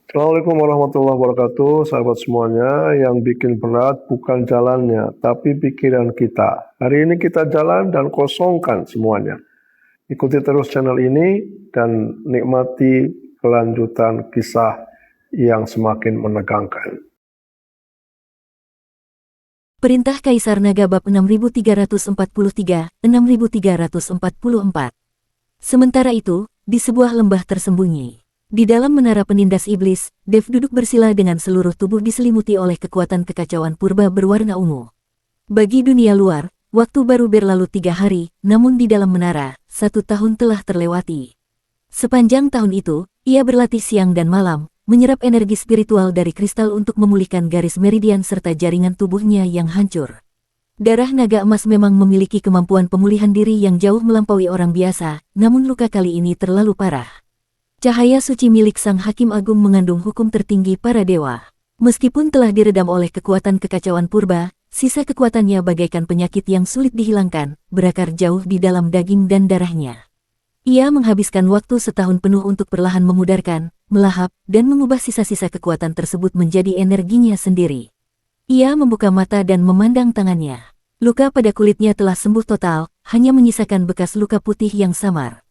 Assalamualaikum warahmatullahi wabarakatuh, sahabat semuanya. Yang bikin berat bukan jalannya, tapi pikiran kita. Hari ini kita jalan dan kosongkan semuanya. Ikuti terus channel ini dan nikmati kelanjutan kisah yang semakin menegangkan. Perintah Kaisar Naga bab 6343-6344. Sementara itu, di sebuah lembah tersembunyi, di dalam menara penindas iblis, Dev duduk bersila dengan seluruh tubuh diselimuti oleh kekuatan kekacauan purba berwarna ungu. Bagi dunia luar, waktu baru berlalu 3 hari, namun di dalam menara, 1 tahun telah terlewati. Sepanjang tahun itu, ia berlatih siang dan malam, menyerap energi spiritual dari kristal untuk memulihkan garis meridian serta jaringan tubuhnya yang hancur. Darah naga emas memang memiliki kemampuan pemulihan diri yang jauh melampaui orang biasa, namun luka kali ini terlalu parah. Cahaya suci milik Sang Hakim Agung mengandung hukum tertinggi para dewa. Meskipun telah diredam oleh kekuatan kekacauan purba, sisa kekuatannya bagaikan penyakit yang sulit dihilangkan, berakar jauh di dalam daging dan darahnya. Ia menghabiskan waktu setahun penuh untuk perlahan memudarkan, melahap, dan mengubah sisa-sisa kekuatan tersebut menjadi energinya sendiri. Ia membuka mata dan memandang tangannya. Luka pada kulitnya telah sembuh total, hanya menyisakan bekas luka putih yang samar.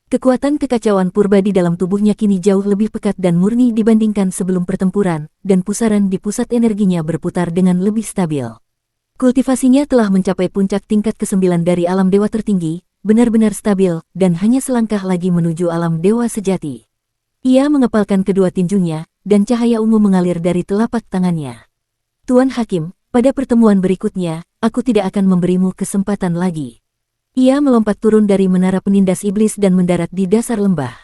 Kekuatan kekacauan purba di dalam tubuhnya kini jauh lebih pekat dan murni dibandingkan sebelum pertempuran, dan pusaran di pusat energinya berputar dengan lebih stabil. Kultivasinya telah mencapai puncak tingkat ke-9 dari alam dewa tertinggi, benar-benar stabil, dan hanya selangkah lagi menuju alam dewa sejati. Ia mengepalkan kedua tinjunya, dan cahaya ungu mengalir dari telapak tangannya. Tuan Hakim, pada pertemuan berikutnya, aku tidak akan memberimu kesempatan lagi. Ia melompat turun dari menara penindas iblis dan mendarat di dasar lembah.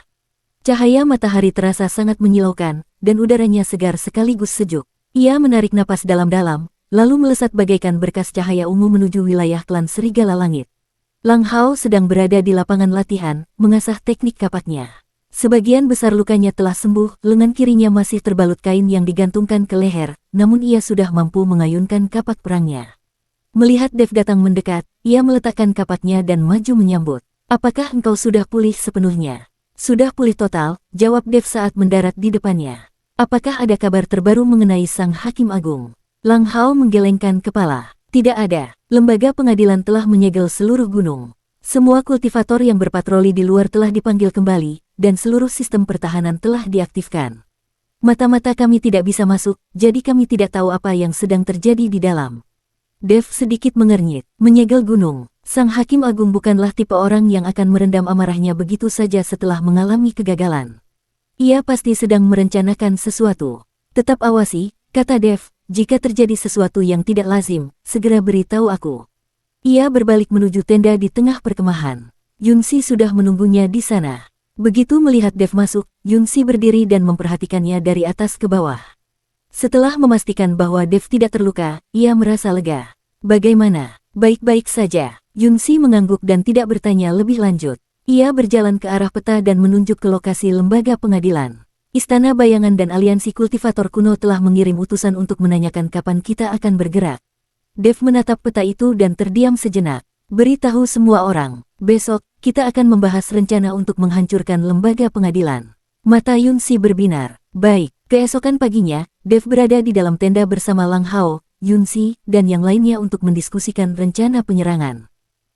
Cahaya matahari terasa sangat menyilaukan, dan udaranya segar sekaligus sejuk. Ia menarik napas dalam-dalam, lalu melesat bagaikan berkas cahaya ungu menuju wilayah klan Serigala Langit. Lang Hao sedang berada di lapangan latihan, mengasah teknik kapaknya. Sebagian besar lukanya telah sembuh, lengan kirinya masih terbalut kain yang digantungkan ke leher, namun ia sudah mampu mengayunkan kapak perangnya. Melihat Dev datang mendekat, ia meletakkan kapaknya dan maju menyambut. "Apakah engkau sudah pulih sepenuhnya?" "Sudah pulih total," jawab Dev saat mendarat di depannya. "Apakah ada kabar terbaru mengenai Sang Hakim Agung?" Lang Hao menggelengkan kepala. "Tidak ada. Lembaga pengadilan telah menyegel seluruh gunung. Semua kultivator yang berpatroli di luar telah dipanggil kembali, dan seluruh sistem pertahanan telah diaktifkan. Mata-mata kami tidak bisa masuk, jadi kami tidak tahu apa yang sedang terjadi di dalam." Dev sedikit mengernyit. Menyegel gunung. Sang Hakim Agung bukanlah tipe orang yang akan merendam amarahnya begitu saja setelah mengalami kegagalan. Ia pasti sedang merencanakan sesuatu. "Tetap awasi," kata Dev, "jika terjadi sesuatu yang tidak lazim, segera beritahu aku." Ia berbalik menuju tenda di tengah perkemahan. Yunsi sudah menunggunya di sana. Begitu melihat Dev masuk, Yunsi berdiri dan memperhatikannya dari atas ke bawah. Setelah memastikan bahwa Dev tidak terluka, ia merasa lega. "Bagaimana?" "Baik-baik saja." Yunsi mengangguk dan tidak bertanya lebih lanjut. Ia berjalan ke arah peta dan menunjuk ke lokasi lembaga pengadilan. "Istana Bayangan dan Aliansi Kultivator Kuno telah mengirim utusan untuk menanyakan kapan kita akan bergerak." Dev menatap peta itu dan terdiam sejenak. "Beritahu semua orang, besok, kita akan membahas rencana untuk menghancurkan lembaga pengadilan." Mata Yunsi berbinar. "Baik." Keesokan paginya, Dev berada di dalam tenda bersama Lang Hao, Yunsi, dan yang lainnya untuk mendiskusikan rencana penyerangan.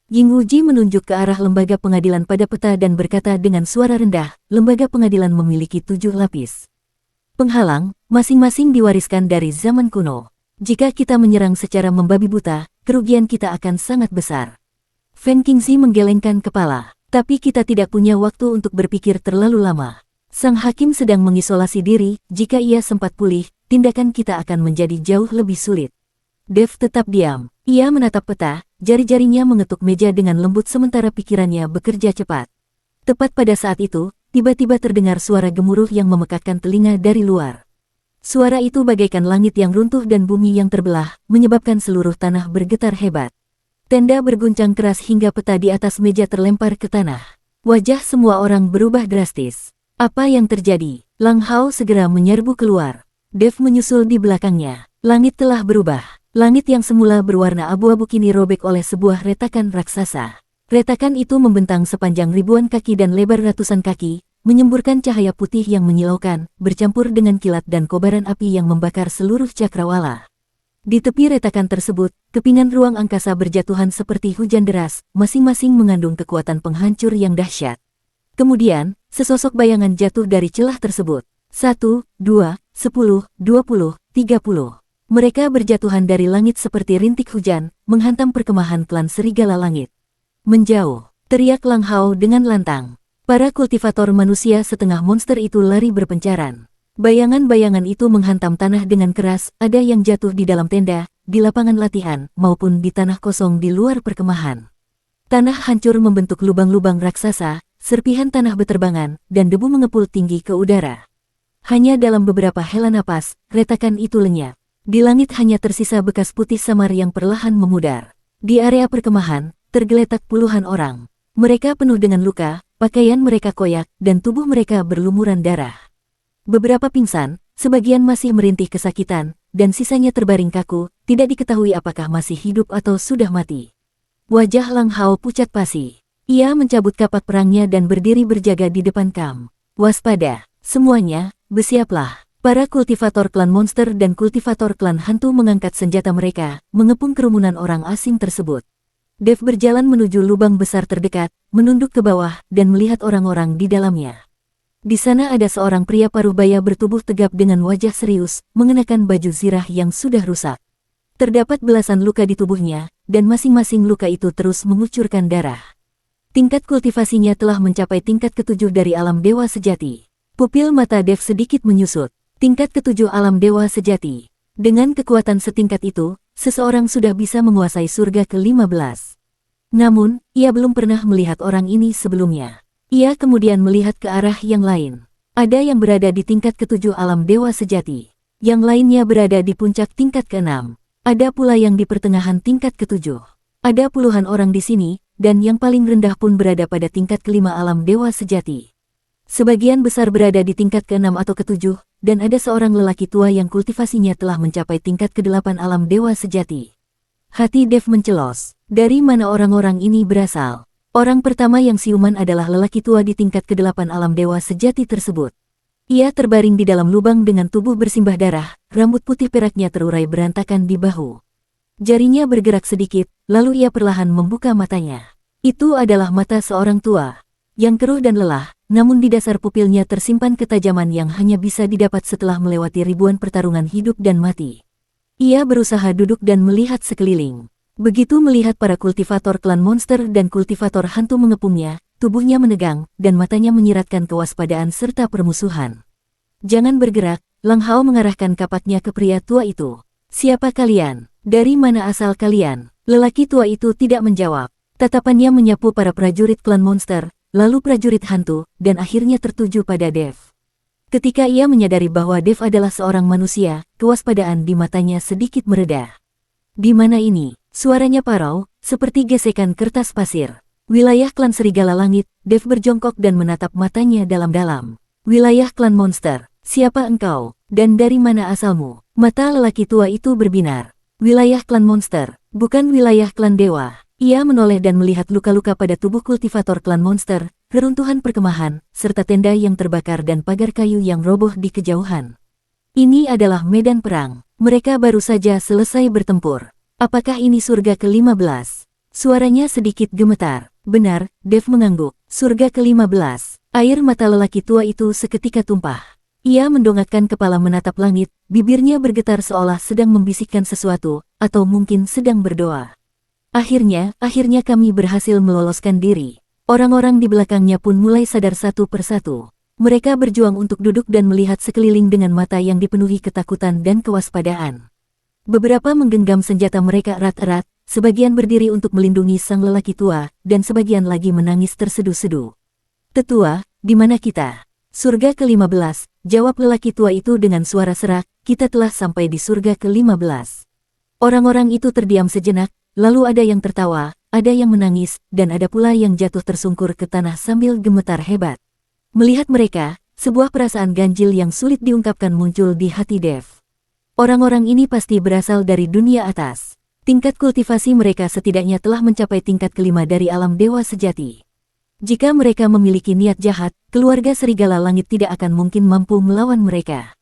Ying Wuji menunjuk ke arah lembaga pengadilan pada peta dan berkata dengan suara rendah, "Lembaga pengadilan memiliki 7 lapis penghalang, masing-masing diwariskan dari zaman kuno. Jika kita menyerang secara membabi buta, kerugian kita akan sangat besar." Feng Qingzi menggelengkan kepala. "Tapi kita tidak punya waktu untuk berpikir terlalu lama. Sang Hakim sedang mengisolasi diri, jika ia sempat pulih, tindakan kita akan menjadi jauh lebih sulit." Dev tetap diam. Ia menatap peta, jari-jarinya mengetuk meja dengan lembut sementara pikirannya bekerja cepat. Tepat pada saat itu, tiba-tiba terdengar suara gemuruh yang memekakkan telinga dari luar. Suara itu bagaikan langit yang runtuh dan bumi yang terbelah, menyebabkan seluruh tanah bergetar hebat. Tenda berguncang keras hingga peta di atas meja terlempar ke tanah. Wajah semua orang berubah drastis. "Apa yang terjadi?" Lang Hao segera menyerbu keluar. Dev menyusul di belakangnya. Langit telah berubah. Langit yang semula berwarna abu-abu kini robek oleh sebuah retakan raksasa. Retakan itu membentang sepanjang ribuan kaki dan lebar ratusan kaki, menyemburkan cahaya putih yang menyilaukan, bercampur dengan kilat dan kobaran api yang membakar seluruh cakrawala. Di tepi retakan tersebut, kepingan ruang angkasa berjatuhan seperti hujan deras, masing-masing mengandung kekuatan penghancur yang dahsyat. Kemudian, sesosok bayangan jatuh dari celah tersebut. 1, 2, 10, 20, 30. Mereka berjatuhan dari langit seperti rintik hujan, menghantam perkemahan klan serigala langit. Menjauh, teriak Lang Hao dengan lantang. Para kultivator manusia setengah monster itu lari berpencaran. Bayangan-bayangan itu menghantam tanah dengan keras, ada yang jatuh di dalam tenda, di lapangan latihan, maupun di tanah kosong di luar perkemahan. Tanah hancur membentuk lubang-lubang raksasa, serpihan tanah beterbangan, dan debu mengepul tinggi ke udara. Hanya dalam beberapa hela napas, retakan itu lenyap. Di langit hanya tersisa bekas putih samar yang perlahan memudar. Di area perkemahan, tergeletak puluhan orang. Mereka penuh dengan luka, pakaian mereka koyak, dan tubuh mereka berlumuran darah. Beberapa pingsan, sebagian masih merintih kesakitan, dan sisanya terbaring kaku, tidak diketahui apakah masih hidup atau sudah mati. Wajah Lang Hao pucat pasi. Ia mencabut kapak perangnya dan berdiri berjaga di depan Kam. Waspada, semuanya, bersiaplah. Para kultivator klan monster dan kultivator klan hantu mengangkat senjata mereka, mengepung kerumunan orang asing tersebut. Dev berjalan menuju lubang besar terdekat, menunduk ke bawah, dan melihat orang-orang di dalamnya. Di sana ada seorang pria paruh baya bertubuh tegap dengan wajah serius, mengenakan baju zirah yang sudah rusak. Terdapat belasan luka di tubuhnya, dan masing-masing luka itu terus mengucurkan darah. Tingkat kultivasinya telah mencapai tingkat ketujuh dari alam dewa sejati. Pupil mata Dev sedikit menyusut. Tingkat ketujuh alam dewa sejati. Dengan kekuatan setingkat itu, seseorang sudah bisa menguasai surga ke-15. Namun, ia belum pernah melihat orang ini sebelumnya. Ia kemudian melihat ke arah yang lain. Ada yang berada di tingkat ketujuh alam dewa sejati. Yang lainnya berada di puncak tingkat ke-6. Ada pula yang di pertengahan tingkat ketujuh. Ada puluhan orang di sini, dan yang paling rendah pun berada pada tingkat ke-5 alam dewa sejati. Sebagian besar berada di tingkat ke-6 atau ke-7, dan ada seorang lelaki tua yang kultivasinya telah mencapai tingkat ke-8 alam dewa sejati. Hati Dev mencelos. Dari mana orang-orang ini berasal? Orang pertama yang siuman adalah lelaki tua di tingkat ke-8 alam dewa sejati tersebut. Ia terbaring di dalam lubang dengan tubuh bersimbah darah, rambut putih peraknya terurai berantakan di bahu. Jarinya bergerak sedikit, lalu ia perlahan membuka matanya. Itu adalah mata seorang tua, yang keruh dan lelah, namun di dasar pupilnya tersimpan ketajaman yang hanya bisa didapat setelah melewati ribuan pertarungan hidup dan mati. Ia berusaha duduk dan melihat sekeliling. Begitu melihat para kultivator klan monster dan kultivator hantu mengepungnya, tubuhnya menegang, dan matanya menyiratkan kewaspadaan serta permusuhan. Jangan bergerak, Lang Hao mengarahkan kapaknya ke pria tua itu. Siapa kalian? Dari mana asal kalian? Lelaki tua itu tidak menjawab. Tatapannya menyapu para prajurit klan monster, lalu prajurit hantu, dan akhirnya tertuju pada Dev. Ketika ia menyadari bahwa Dev adalah seorang manusia, kewaspadaan di matanya sedikit mereda. Di mana ini? Suaranya parau, seperti gesekan kertas pasir. Wilayah klan serigala langit, Dev berjongkok dan menatap matanya dalam-dalam. Wilayah klan monster, siapa engkau, dan dari mana asalmu? Mata lelaki tua itu berbinar. Wilayah klan monster, bukan wilayah klan dewa. Ia menoleh dan melihat luka-luka pada tubuh kultivator klan monster, reruntuhan perkemahan, serta tenda yang terbakar dan pagar kayu yang roboh di kejauhan. Ini adalah medan perang. Mereka baru saja selesai bertempur. Apakah ini surga ke-15? Suaranya sedikit gemetar. Benar, Dev mengangguk. Surga ke-15. Air mata lelaki tua itu seketika tumpah. Ia mendongakkan kepala menatap langit, bibirnya bergetar seolah sedang membisikkan sesuatu, atau mungkin sedang berdoa. Akhirnya kami berhasil meloloskan diri. Orang-orang di belakangnya pun mulai sadar satu persatu. Mereka berjuang untuk duduk dan melihat sekeliling dengan mata yang dipenuhi ketakutan dan kewaspadaan. Beberapa menggenggam senjata mereka erat-erat, sebagian berdiri untuk melindungi sang lelaki tua, dan sebagian lagi menangis terseduh-seduh. Tetua, di mana kita? Surga ke-15, jawab lelaki tua itu dengan suara serak, kita telah sampai di surga ke-15. Orang-orang itu terdiam sejenak, lalu ada yang tertawa, ada yang menangis, dan ada pula yang jatuh tersungkur ke tanah sambil gemetar hebat. Melihat mereka, sebuah perasaan ganjil yang sulit diungkapkan muncul di hati Dev. Orang-orang ini pasti berasal dari dunia atas. Tingkat kultivasi mereka setidaknya telah mencapai tingkat ke-5 dari alam dewa sejati. Jika mereka memiliki niat jahat, keluarga Serigala Langit tidak akan mungkin mampu melawan mereka.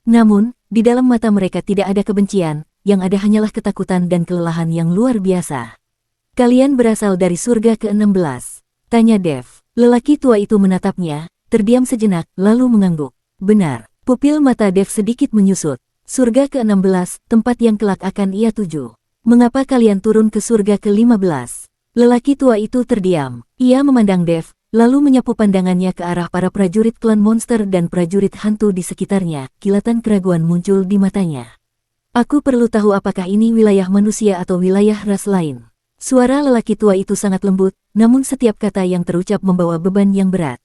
Namun, di dalam mata mereka tidak ada kebencian, yang ada hanyalah ketakutan dan kelelahan yang luar biasa. Kalian berasal dari surga ke-16? Tanya Dev. Lelaki tua itu menatapnya, terdiam sejenak, lalu mengangguk. Benar. Pupil mata Dev sedikit menyusut. Surga ke-16, tempat yang kelak akan ia tuju. Mengapa kalian turun ke surga ke-15? Lelaki tua itu terdiam. Ia memandang Dev, lalu menyapu pandangannya ke arah para prajurit klan monster dan prajurit hantu di sekitarnya. Kilatan keraguan muncul di matanya. Aku perlu tahu apakah ini wilayah manusia atau wilayah ras lain. Suara lelaki tua itu sangat lembut, namun setiap kata yang terucap membawa beban yang berat.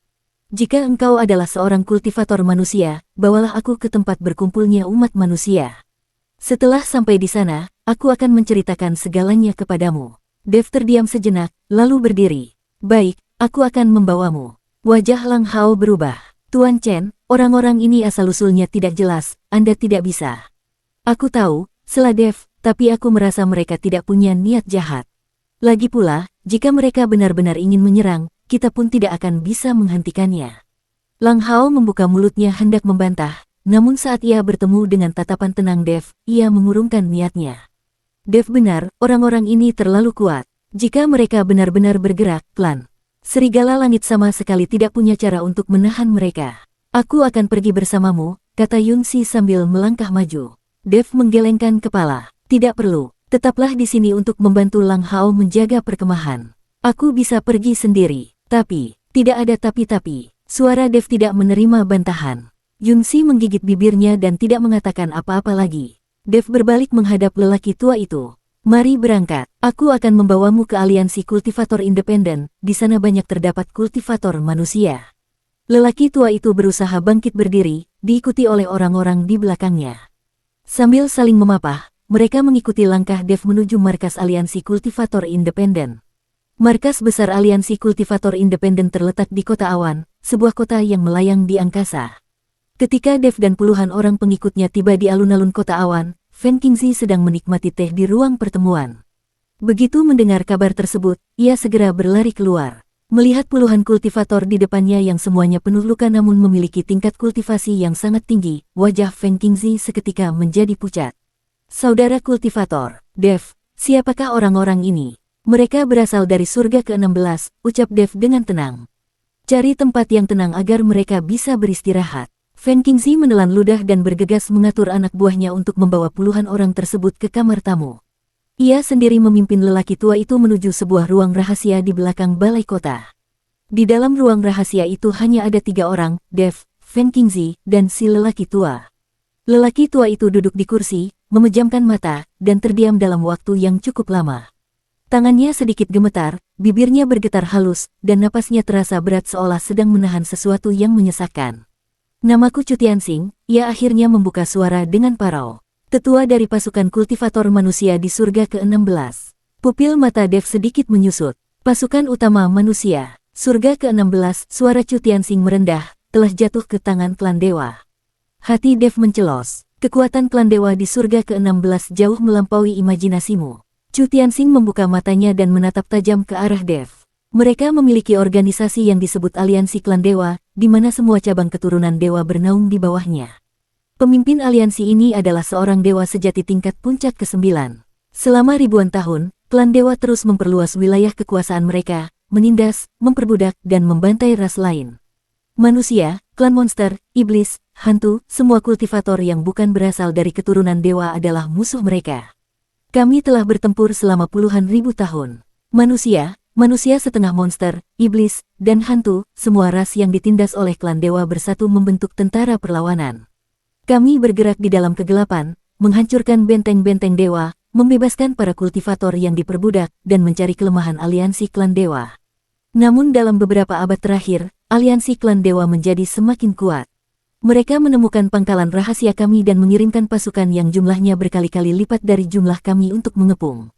Jika engkau adalah seorang kultivator manusia, bawalah aku ke tempat berkumpulnya umat manusia. Setelah sampai di sana, aku akan menceritakan segalanya kepadamu. Dev terdiam sejenak, lalu berdiri. Baik, aku akan membawamu. Wajah Lang Hao berubah. Tuan Chen, orang-orang ini asal-usulnya tidak jelas, Anda tidak bisa. Aku tahu, sela Dev, tapi aku merasa mereka tidak punya niat jahat. Lagi pula, jika mereka benar-benar ingin menyerang, kita pun tidak akan bisa menghentikannya. Lang Hao membuka mulutnya hendak membantah, namun saat ia bertemu dengan tatapan tenang Dev, ia mengurungkan niatnya. Dev benar, orang-orang ini terlalu kuat. Jika mereka benar-benar bergerak, klan Serigala Langit sama sekali tidak punya cara untuk menahan mereka. Aku akan pergi bersamamu, kata Yunxi sambil melangkah maju. Dev menggelengkan kepala. Tidak perlu. Tetaplah di sini untuk membantu Lang Hao menjaga perkemahan. Aku bisa pergi sendiri. Tapi, tidak ada tapi-tapi. Suara Dev tidak menerima bantahan. Yunxi menggigit bibirnya dan tidak mengatakan apa-apa lagi. Dev berbalik menghadap lelaki tua itu. Mari berangkat. Aku akan membawamu ke aliansi kultivator independen. Di sana banyak terdapat kultivator manusia. Lelaki tua itu berusaha bangkit berdiri, diikuti oleh orang-orang di belakangnya. Sambil saling memapah, mereka mengikuti langkah Dev menuju markas aliansi kultivator independen. Markas besar aliansi kultivator independen terletak di Kota Awan, sebuah kota yang melayang di angkasa. Ketika Dev dan puluhan orang pengikutnya tiba di alun-alun Kota Awan, Fan Qingzi sedang menikmati teh di ruang pertemuan. Begitu mendengar kabar tersebut, ia segera berlari keluar. Melihat puluhan kultivator di depannya yang semuanya penuh luka namun memiliki tingkat kultivasi yang sangat tinggi, wajah Fan Qingzi seketika menjadi pucat. Saudara kultivator, Dev, siapakah orang-orang ini? Mereka berasal dari surga ke-16, ucap Dev dengan tenang. Cari tempat yang tenang agar mereka bisa beristirahat. Fan Qingzi menelan ludah dan bergegas mengatur anak buahnya untuk membawa puluhan orang tersebut ke kamar tamu. Ia sendiri memimpin lelaki tua itu menuju sebuah ruang rahasia di belakang balai kota. Di dalam ruang rahasia itu hanya ada 3 orang, Dev, Fan Qingzi, dan si lelaki tua. Lelaki tua itu duduk di kursi, memejamkan mata, dan terdiam dalam waktu yang cukup lama. Tangannya sedikit gemetar, bibirnya bergetar halus, dan napasnya terasa berat seolah sedang menahan sesuatu yang menyesakkan. Namaku Chu Tianxing, ia akhirnya membuka suara dengan parau. Tetua dari pasukan kultivator manusia di surga ke-16. Pupil mata Dev sedikit menyusut. Pasukan utama manusia, surga ke-16, suara Chu Tianxing merendah, telah jatuh ke tangan klan dewa. Hati Dev mencelos. Kekuatan klan dewa di surga ke-16 jauh melampaui imajinasimu. Chu Tianxing membuka matanya dan menatap tajam ke arah Dev. Mereka memiliki organisasi yang disebut Aliansi Klan Dewa, di mana semua cabang keturunan dewa bernaung di bawahnya. Pemimpin aliansi ini adalah seorang dewa sejati tingkat puncak ke-9. Selama ribuan tahun, klan dewa terus memperluas wilayah kekuasaan mereka, menindas, memperbudak, dan membantai ras lain. Manusia, klan monster, iblis, hantu, semua kultivator yang bukan berasal dari keturunan dewa adalah musuh mereka. Kami telah bertempur selama puluhan ribu tahun. Manusia setengah monster, iblis, dan hantu, semua ras yang ditindas oleh klan dewa bersatu membentuk tentara perlawanan. Kami bergerak di dalam kegelapan, menghancurkan benteng-benteng dewa, membebaskan para kultivator yang diperbudak, dan mencari kelemahan aliansi klan dewa. Namun dalam beberapa abad terakhir, aliansi klan dewa menjadi semakin kuat. Mereka menemukan pangkalan rahasia kami dan mengirimkan pasukan yang jumlahnya berkali-kali lipat dari jumlah kami untuk mengepung.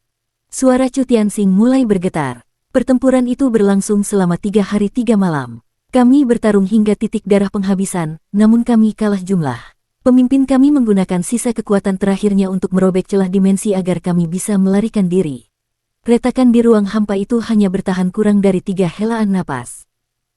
Suara Chu Tianxing mulai bergetar. Pertempuran itu berlangsung selama 3 hari 3 malam. Kami bertarung hingga titik darah penghabisan, namun kami kalah jumlah. Pemimpin kami menggunakan sisa kekuatan terakhirnya untuk merobek celah dimensi agar kami bisa melarikan diri. Retakan di ruang hampa itu hanya bertahan kurang dari 3 helaan napas.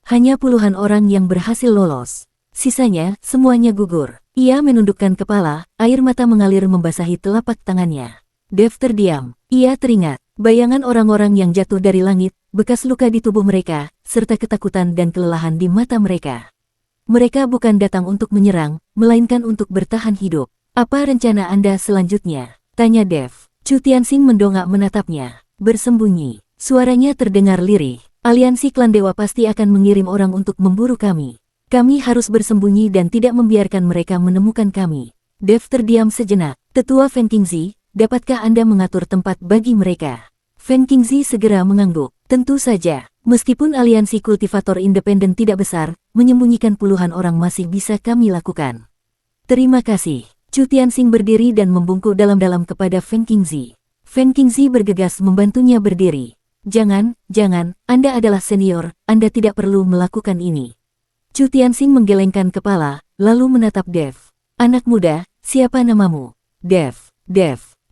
Hanya puluhan orang yang berhasil lolos. Sisanya, semuanya gugur. Ia menundukkan kepala, air mata mengalir membasahi telapak tangannya. Dev terdiam. Ia teringat bayangan orang-orang yang jatuh dari langit, bekas luka di tubuh mereka, serta ketakutan dan kelelahan di mata mereka. Mereka bukan datang untuk menyerang, melainkan untuk bertahan hidup. Apa rencana Anda selanjutnya? Tanya Dev. Chu Tianxing mendongak menatapnya. Bersembunyi. Suaranya terdengar lirih. Aliansi klan dewa pasti akan mengirim orang untuk memburu kami. Kami harus bersembunyi dan tidak membiarkan mereka menemukan kami. Dev terdiam sejenak. Tetua Fen Qingzi, dapatkah Anda mengatur tempat bagi mereka? Fen Qingzi segera mengangguk. Tentu saja. Meskipun aliansi kultivator independen tidak besar, menyembunyikan puluhan orang masih bisa kami lakukan. Terima kasih. Chu Tianxing berdiri dan membungkuk dalam-dalam kepada Fen Qingzi. Fen Qingzi bergegas membantunya berdiri. Jangan, Anda adalah senior, Anda tidak perlu melakukan ini. Chu Tianxing menggelengkan kepala, lalu menatap Dev. Anak muda, siapa namamu? Dev.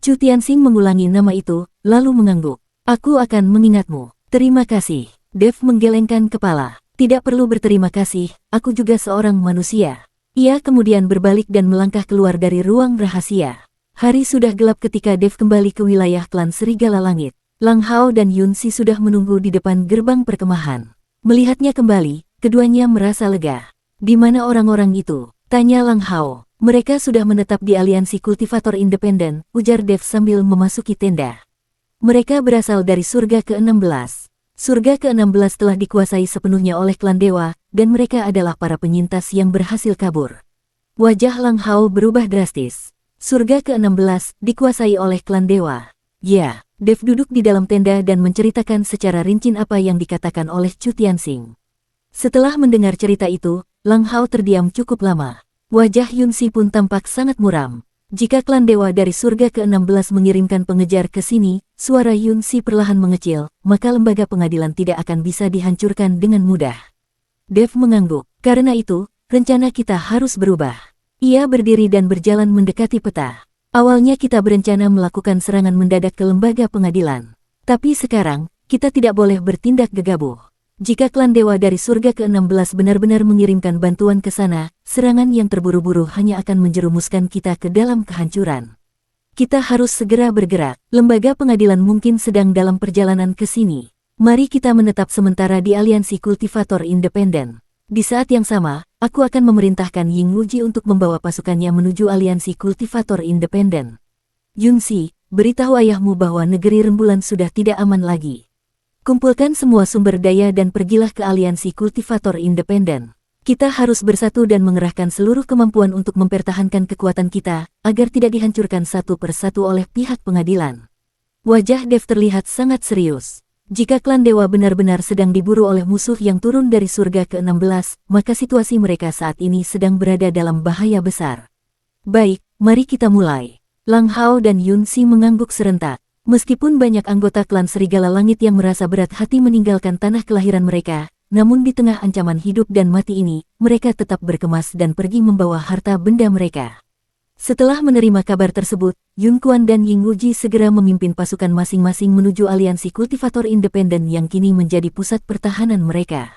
Chu Tianxing mengulangi nama itu, lalu mengangguk. Aku akan mengingatmu. Terima kasih. Dev menggelengkan kepala. Tidak perlu berterima kasih, aku juga seorang manusia. Ia kemudian berbalik dan melangkah keluar dari ruang rahasia. Hari sudah gelap ketika Dev kembali ke wilayah klan Serigala Langit. Lang Hao dan Yun Si sudah menunggu di depan gerbang perkemahan. Melihatnya kembali, keduanya merasa lega. Di mana orang-orang itu? Tanya Lang Hao. Mereka sudah menetap di aliansi kultivator independen, ujar Dev sambil memasuki tenda. Mereka berasal dari surga ke-16. Surga ke-16 telah dikuasai sepenuhnya oleh klan dewa, dan mereka adalah para penyintas yang berhasil kabur. Wajah Lang Hao berubah drastis. Surga ke-16 dikuasai oleh klan dewa. Ya, Dev duduk di dalam tenda dan menceritakan secara rinci apa yang dikatakan oleh Chu Tianxing. Setelah mendengar cerita itu, Lang Hao terdiam cukup lama. Wajah Yun Si pun tampak sangat muram. Jika klan dewa dari surga ke-16 mengirimkan pengejar ke sini, suara Yun Si perlahan mengecil, maka lembaga pengadilan tidak akan bisa dihancurkan dengan mudah. Dev mengangguk. Karena itu, rencana kita harus berubah. Ia berdiri dan berjalan mendekati peta. Awalnya kita berencana melakukan serangan mendadak ke lembaga pengadilan. Tapi sekarang, kita tidak boleh bertindak gegabah. Jika klan dewa dari surga ke-16 benar-benar mengirimkan bantuan ke sana, serangan yang terburu-buru hanya akan menjerumuskan kita ke dalam kehancuran. Kita harus segera bergerak. Lembaga pengadilan mungkin sedang dalam perjalanan ke sini. Mari kita menetap sementara di aliansi kultivator independen. Di saat yang sama, aku akan memerintahkan Ying Wuji untuk membawa pasukannya menuju aliansi kultivator independen. Yun Si, beritahu ayahmu bahwa negeri rembulan sudah tidak aman lagi. Kumpulkan semua sumber daya dan pergilah ke aliansi kultivator independen. Kita harus bersatu dan mengerahkan seluruh kemampuan untuk mempertahankan kekuatan kita, agar tidak dihancurkan satu persatu oleh pihak pengadilan. Wajah Dev terlihat sangat serius. Jika klan dewa benar-benar sedang diburu oleh musuh yang turun dari surga ke-16, maka situasi mereka saat ini sedang berada dalam bahaya besar. Baik, mari kita mulai. Lang Hao dan Yun Si mengangguk serentak. Meskipun banyak anggota klan Serigala Langit yang merasa berat hati meninggalkan tanah kelahiran mereka, namun di tengah ancaman hidup dan mati ini, mereka tetap berkemas dan pergi membawa harta benda mereka. Setelah menerima kabar tersebut, Yun Kuan dan Ying Wuji segera memimpin pasukan masing-masing menuju aliansi kultivator independen yang kini menjadi pusat pertahanan mereka.